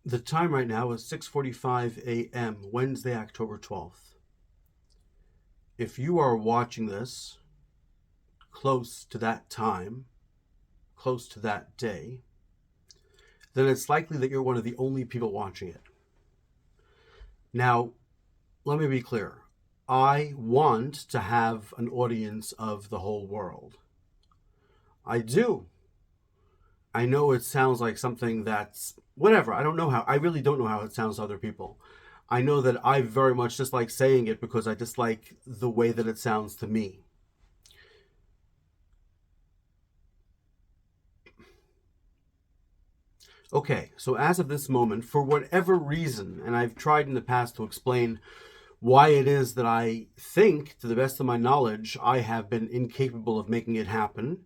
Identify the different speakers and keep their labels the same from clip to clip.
Speaker 1: The time right now is 6:45 a.m., Wednesday, October 12th. If you are watching this close to that time, close to that day, then it's likely that you're one of the only people watching it. Now, let me be clear. I want to have an audience of the whole world. I do. I know it sounds like something that's whatever. I really don't know how it sounds to other people. I know that I very much dislike saying it because I dislike the way that it sounds to me. Okay, so as of this moment, for whatever reason, and I've tried in the past to explain why it is that I think, to the best of my knowledge, I have been incapable of making it happen.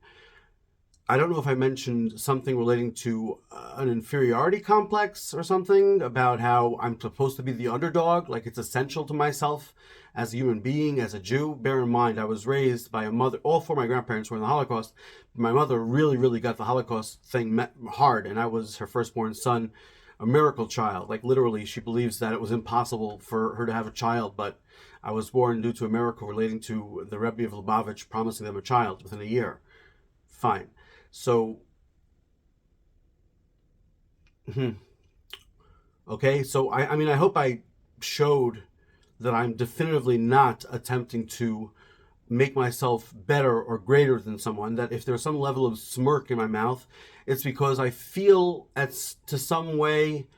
Speaker 1: I don't know if I mentioned something relating to an inferiority complex or something about how I'm supposed to be the underdog, like it's essential to myself as a human being, as a Jew. Bear in mind, I was raised by a mother. All four of my grandparents were in the Holocaust. My mother really, really got the Holocaust thing hard, and I was her firstborn son, a miracle child. Like literally, she believes that it was impossible for her to have a child, but I was born due to a miracle relating to the Rebbe of Lubavitch promising them a child within a year. Fine. So, okay, so I mean, I hope I showed that I'm definitively not attempting to make myself better or greater than someone, that if there's some level of smirk in my mouth, it's because I feel to some way,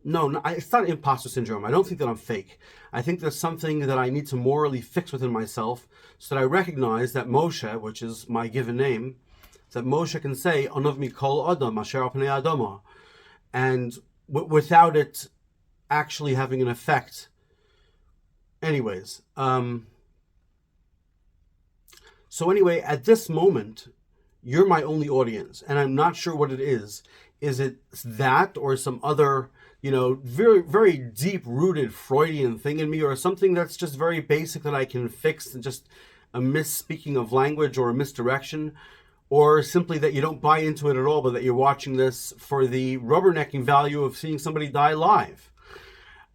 Speaker 1: it's not imposter syndrome. I don't think that I'm fake. I think there's something that I need to morally fix within myself so that I recognize that Moshe, which is my given name, that Moshe can say, Onav mikol adam asher al pnei adama, and without it actually having an effect. Anyways, so anyway, at this moment, you're my only audience, and I'm not sure what it is. Is it that or some other, very, very deep-rooted Freudian thing in me, or something that's just very basic that I can fix, and just a misspeaking of language or a misdirection? Or simply that you don't buy into it at all, but that you're watching this for the rubbernecking value of seeing somebody die live.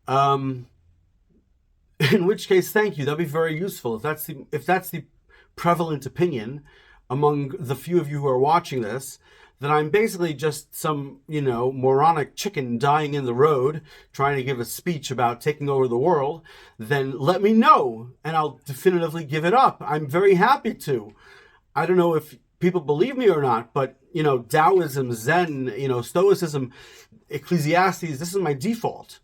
Speaker 1: In which case, thank you. That'd be very useful. If that's the prevalent opinion among the few of you who are watching this, then I'm basically just some, moronic chicken dying in the road trying to give a speech about taking over the world, then let me know, and I'll definitively give it up. I'm very happy to. I don't know if people believe me or not, but, Taoism, Zen, Stoicism, Ecclesiastes, this is my default.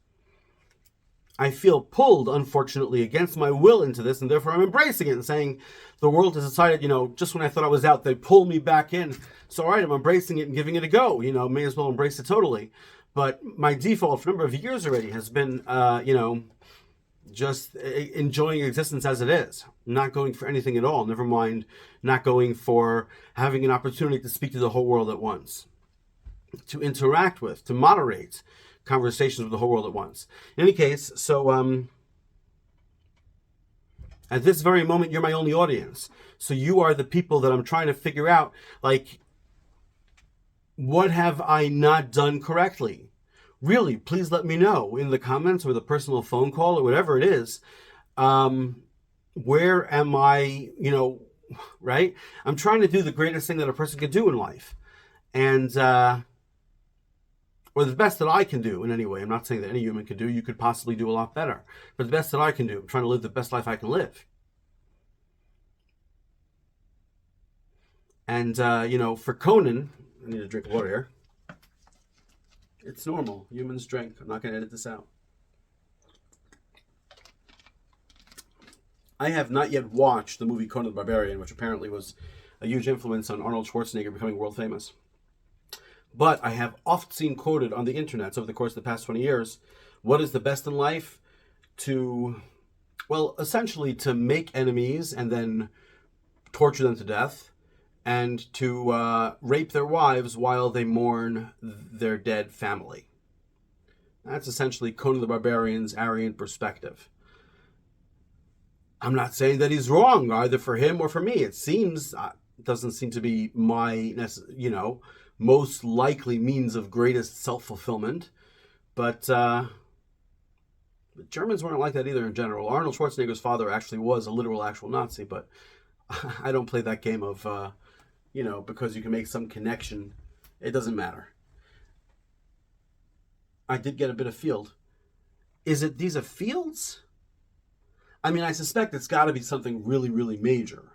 Speaker 1: I feel pulled, unfortunately, against my will into this, and therefore I'm embracing it and saying the world has decided, just when I thought I was out, they pull me back in. So, all right, I'm embracing it and giving it a go. May as well embrace it totally. But my default for a number of years already has been, just enjoying existence as it is, not going for anything at all, never mind not going for having an opportunity to speak to the whole world at once, to interact with, to moderate conversations with the whole world at once. In any case, so at this very moment, you're my only audience. So you are the people that I'm trying to figure out, like, what have I not done correctly? Really, please let me know in the comments or the personal phone call or whatever it is. Where am I, right? I'm trying to do the greatest thing that a person can do in life. And, or the best that I can do in any way. I'm not saying that any human can do. You could possibly do a lot better. But the best that I can do. I'm trying to live the best life I can live. And, for Conan, I need a drink of water here. It's normal. Humans drink. I'm not going to edit this out. I have not yet watched the movie Conan the Barbarian, which apparently was a huge influence on Arnold Schwarzenegger becoming world famous. But I have oft seen quoted on the internet over the course of the past 20 years, what is the best in life? Essentially to make enemies and then torture them to death, and to rape their wives while they mourn their dead family. That's essentially Conan the Barbarian's Aryan perspective. I'm not saying that he's wrong, either for him or for me. It doesn't seem to be my, most likely means of greatest self-fulfillment. But the Germans weren't like that either in general. Arnold Schwarzenegger's father actually was a literal actual Nazi, but I don't play that game of, because you can make some connection, it doesn't matter. I did get a bit of field. These are fields? I mean, I suspect it's got to be something really, really major.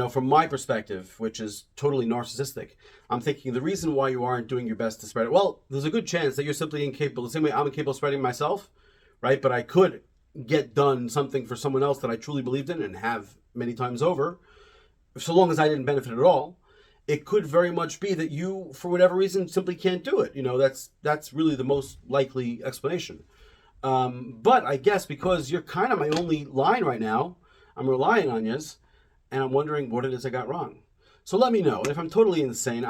Speaker 1: From my perspective, which is totally narcissistic, I'm thinking the reason why you aren't doing your best to spread it, well, there's a good chance that you're simply incapable. The same way I'm incapable of spreading myself, right? But I could get done something for someone else that I truly believed in and have many times over, so long as I didn't benefit at all. It could very much be that you, for whatever reason, simply can't do it. That's really the most likely explanation. But I guess because you're kind of my only line right now, I'm relying on yous, and I'm wondering what it is I got wrong. So let me know. And if I'm totally insane,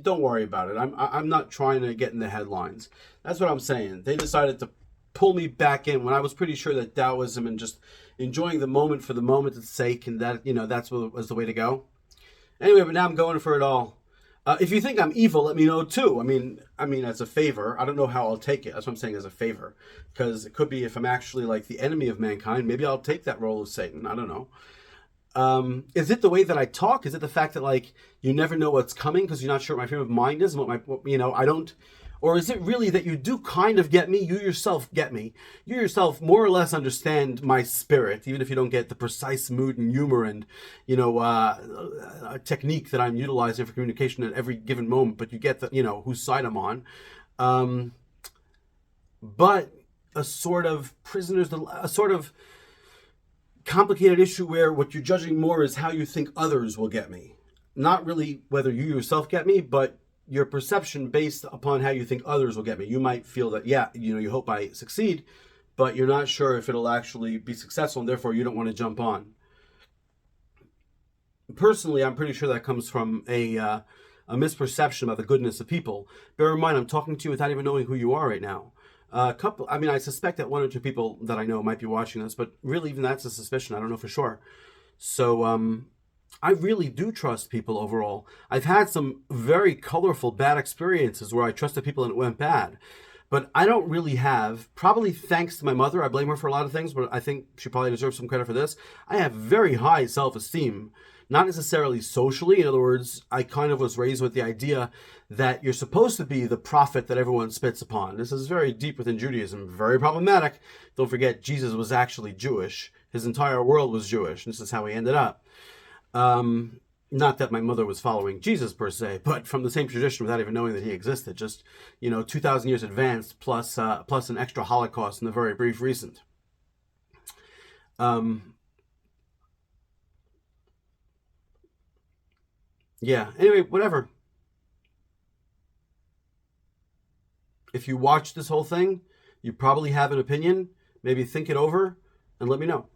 Speaker 1: don't worry about it. I'm not trying to get in the headlines. That's what I'm saying. They decided to pull me back in when I was pretty sure that Taoism and just enjoying the moment for the moment's sake, and that that's what was the way to go. Anyway, but now I'm going for it all. If you think I'm evil, let me know too. I mean, as a favor. I don't know how I'll take it. That's what I'm saying, as a favor, because it could be if I'm actually like the enemy of mankind, maybe I'll take that role of Satan. I don't know. Is it the way that I talk? Is it the fact that like you never know what's coming because you're not sure what my frame of mind is and I don't. Or is it really that you do kind of get me? You yourself get me. You yourself more or less understand my spirit, even if you don't get the precise mood and humor and, a technique that I'm utilizing for communication at every given moment. But you get whose side I'm on. But a sort of a sort of complicated issue where what you're judging more is how you think others will get me. Not really whether you yourself get me, but your perception based upon how you think others will get me. You might feel that, you hope I succeed, but you're not sure if it'll actually be successful, and therefore you don't want to jump on. Personally, I'm pretty sure that comes from a misperception about the goodness of people. Bear in mind, I'm talking to you without even knowing who you are right now. I suspect that one or two people that I know might be watching this, but really even that's a suspicion. I don't know for sure. So, I really do trust people overall. I've had some very colorful bad experiences where I trusted people and it went bad. But I don't really have, probably thanks to my mother, I blame her for a lot of things, but I think she probably deserves some credit for this. I have very high self-esteem, not necessarily socially. In other words, I kind of was raised with the idea that you're supposed to be the prophet that everyone spits upon. This is very deep within Judaism, very problematic. Don't forget, Jesus was actually Jewish. His entire world was Jewish. This is how he ended up. Not that my mother was following Jesus per se, but from the same tradition without even knowing that he existed. Just, 2,000 years advanced plus an extra Holocaust in the very brief recent. Anyway, whatever. If you watch this whole thing, you probably have an opinion. Maybe think it over and let me know.